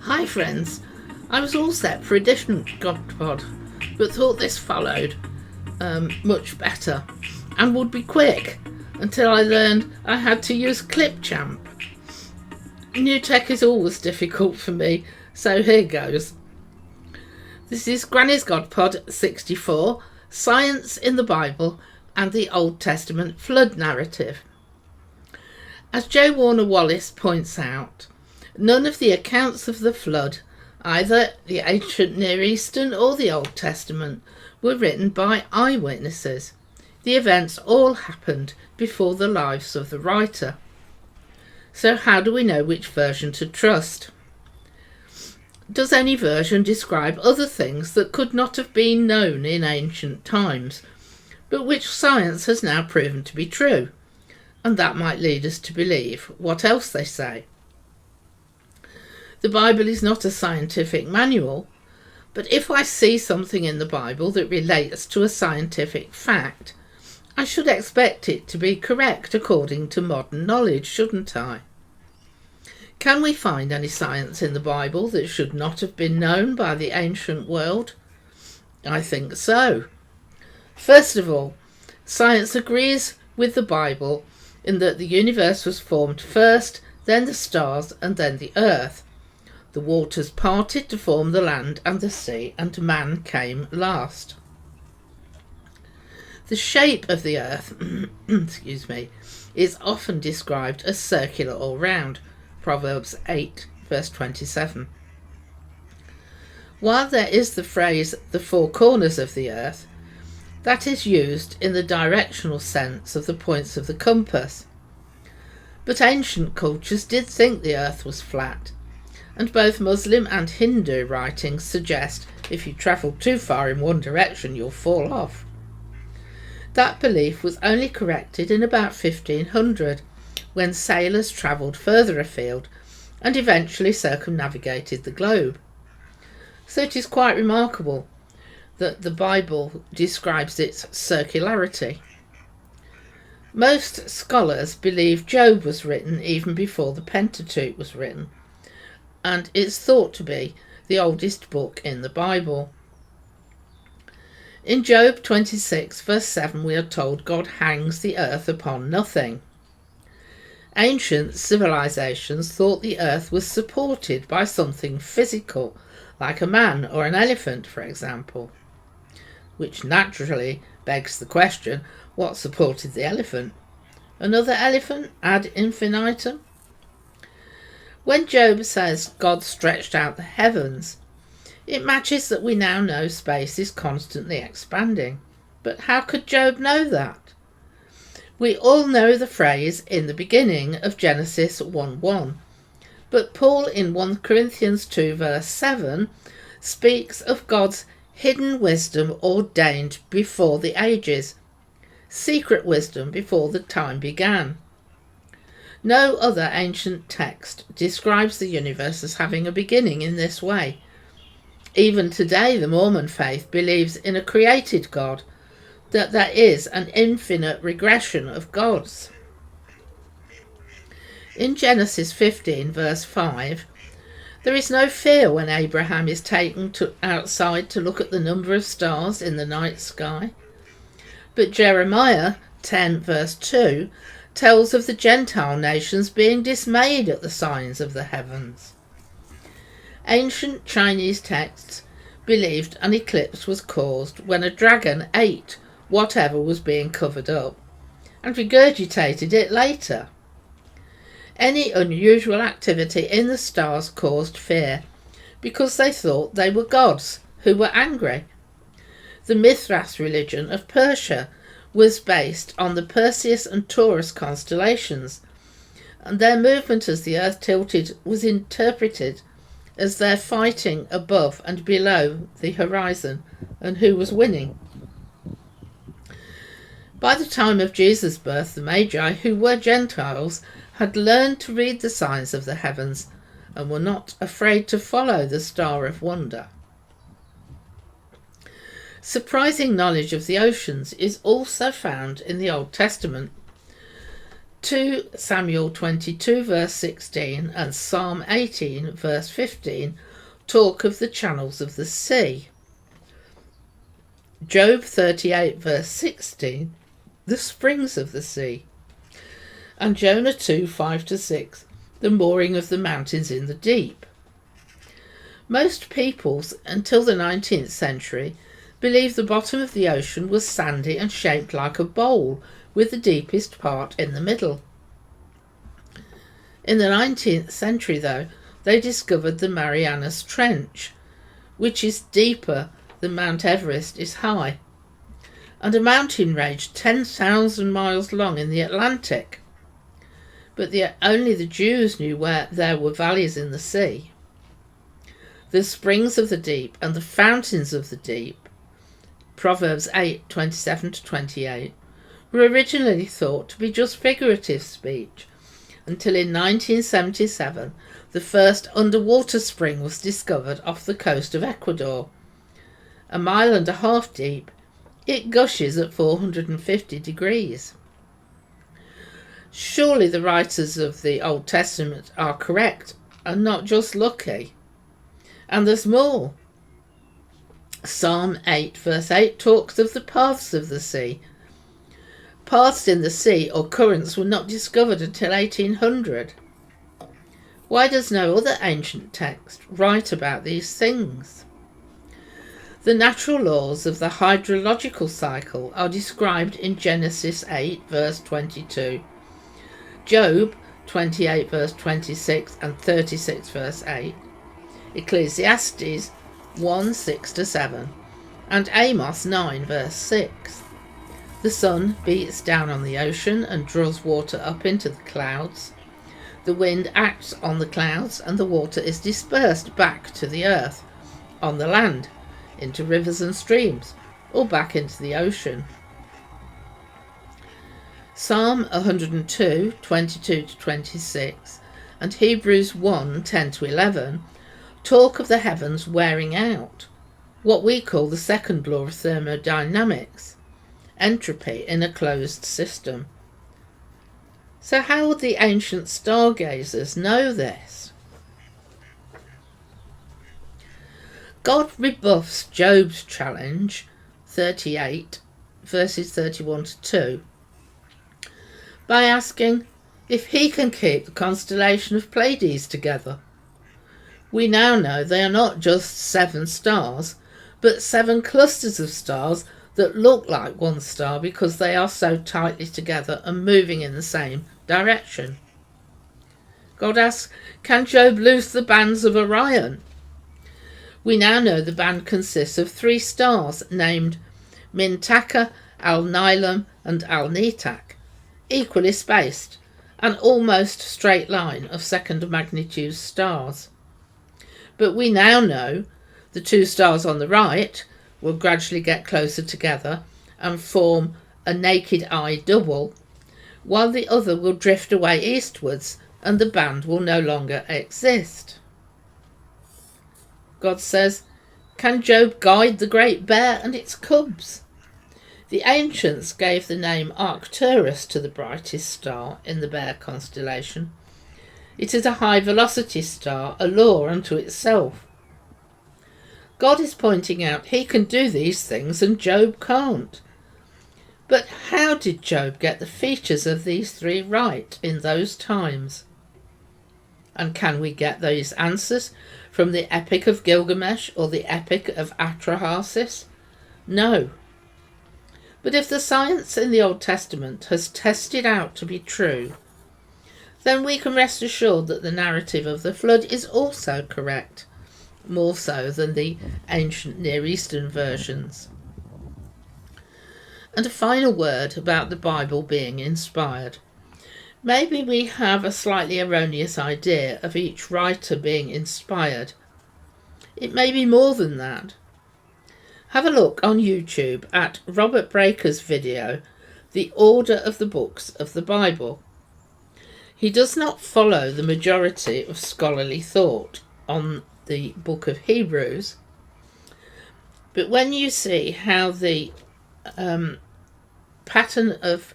Hi friends, I was all set for a different GodPod, but thought this followed much better and would be quick until I learned I had to use Clipchamp. New tech is always difficult for me, so here goes. This is Granny's GodPod 64, Science in the Bible and the Old Testament Flood Narrative. As J. Warner Wallace points out, none of the accounts of the flood, either the ancient Near Eastern or the Old Testament, were written by eyewitnesses. The events all happened before the lives of the writer. So how do we know which version to trust? Does any version describe other things that could not have been known in ancient times, but which science has now proven to be true? And that might lead us to believe what else they say. The Bible is not a scientific manual, but if I see something in the Bible that relates to a scientific fact, I should expect it to be correct according to modern knowledge, shouldn't I? Can we find any science in the Bible that should not have been known by the ancient world? I think so. First of all, science agrees with the Bible in that the universe was formed first, then the stars, and then the earth. The waters parted to form the land and the sea, and man came last. The shape of the earth is often described as circular or round, Proverbs 8, verse 27. While there is the phrase, the four corners of the earth, that is used in the directional sense of the points of the compass. But ancient cultures did think the earth was flat, and both Muslim and Hindu writings suggest if you travel too far in one direction you'll fall off. That belief was only corrected in about 1500, when sailors travelled further afield and eventually circumnavigated the globe. So it is quite remarkable that the Bible describes its circularity. Most scholars believe Job was written even before the Pentateuch was written, and it's thought to be the oldest book in the Bible. In Job 26 verse 7 we are told God hangs the earth upon nothing. Ancient civilizations thought the earth was supported by something physical, like a man or an elephant, for example. Which naturally begs the question, what supported the elephant? Another elephant ad infinitum? When Job says God stretched out the heavens, it matches that we now know space is constantly expanding. But how could Job know that? We all know the phrase in the beginning of Genesis 1:1, but Paul in 1 Corinthians 2 verse 7 speaks of God's hidden wisdom ordained before the ages, secret wisdom before the time began. No other ancient text describes the universe as having a beginning in this way. Even today, the Mormon faith believes in a created God, that there is an infinite regression of gods. In Genesis 15, verse 5, there is no fear when Abraham is taken outside to look at the number of stars in the night sky. But Jeremiah 10, verse 2, tells of the Gentile nations being dismayed at the signs of the heavens. Ancient Chinese texts believed an eclipse was caused when a dragon ate whatever was being covered up and regurgitated it later. Any unusual activity in the stars caused fear because they thought they were gods who were angry. The Mithras religion of Persia was based on the Perseus and Taurus constellations, and their movement as the earth tilted was interpreted as their fighting above and below the horizon and who was winning. By the time of Jesus' birth, the Magi, who were Gentiles, had learned to read the signs of the heavens and were not afraid to follow the star of wonder. Surprising knowledge of the oceans is also found in the Old Testament. 2 Samuel 22 verse 16 and Psalm 18 verse 15 talk of the channels of the sea. Job 38 verse 16, the springs of the sea. And Jonah 2 5-6, the mooring of the mountains in the deep. Most peoples until the 19th century believed the bottom of the ocean was sandy and shaped like a bowl, with the deepest part in the middle. In the 19th century, though, they discovered the Marianas Trench, which is deeper than Mount Everest is high, and a mountain range 10,000 miles long in the Atlantic. But only the Jews knew where there were valleys in the sea. The springs of the deep and the fountains of the deep, Proverbs 8:27-28, were originally thought to be just figurative speech, until in 1977 the first underwater spring was discovered off the coast of Ecuador. 1.5 miles deep, it gushes at 450 degrees. Surely the writers of the Old Testament are correct and not just lucky. And there's more. Psalm 8 verse 8 talks of the paths of the sea. Paths in the sea or currents were not discovered until 1800. Why does no other ancient text write about these things? The natural laws of the hydrological cycle are described in Genesis 8 verse 22, Job 28 verse 26 and 36 verse 8, Ecclesiastes 1 6-7, and Amos 9 verse 6. The sun beats down on the ocean and draws water up into the clouds. The wind acts on the clouds and the water is dispersed back to the earth, on the land, into rivers and streams, or back into the ocean. Psalm 102 22-26 and Hebrews 1 10-11 talk of the heavens wearing out, what we call the second law of thermodynamics, entropy in a closed system. So how would the ancient stargazers know this? God rebuffs Job's challenge, 38 verses 31-2, by asking if he can keep the constellation of Pleiades together. We now know they are not just 7 stars, but 7 clusters of stars that look like one star because they are so tightly together and moving in the same direction. God asks, can Job loose the bands of Orion? We now know the band consists of 3 stars named Mintaka, Al-Nilam and Al-Nitak, equally spaced, an almost straight line of second magnitude stars. But we now know the 2 stars on the right will gradually get closer together and form a naked eye double, while the other will drift away eastwards and the band will no longer exist. God says, can Job guide the great bear and its cubs? The ancients gave the name Arcturus to the brightest star in the Bear constellation. It is a high-velocity star, a law unto itself. God is pointing out he can do these things and Job can't. But how did Job get the features of these 3 right in those times? And can we get those answers from the Epic of Gilgamesh or the Epic of Atrahasis? No. But if the science in the Old Testament has tested out to be true, then we can rest assured that the narrative of the flood is also correct, more so than the ancient Near Eastern versions. And a final word about the Bible being inspired. Maybe we have a slightly erroneous idea of each writer being inspired. It may be more than that. Have a look on YouTube at Robert Breaker's video, The Order of the Books of the Bible. He does not follow the majority of scholarly thought on the book of Hebrews, but when you see how the pattern of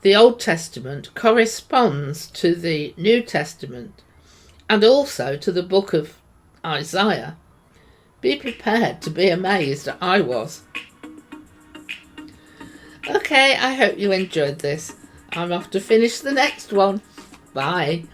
the Old Testament corresponds to the New Testament and also to the book of Isaiah, be prepared to be amazed. I was. Okay, I hope you enjoyed this. I'm off to finish the next one. Bye.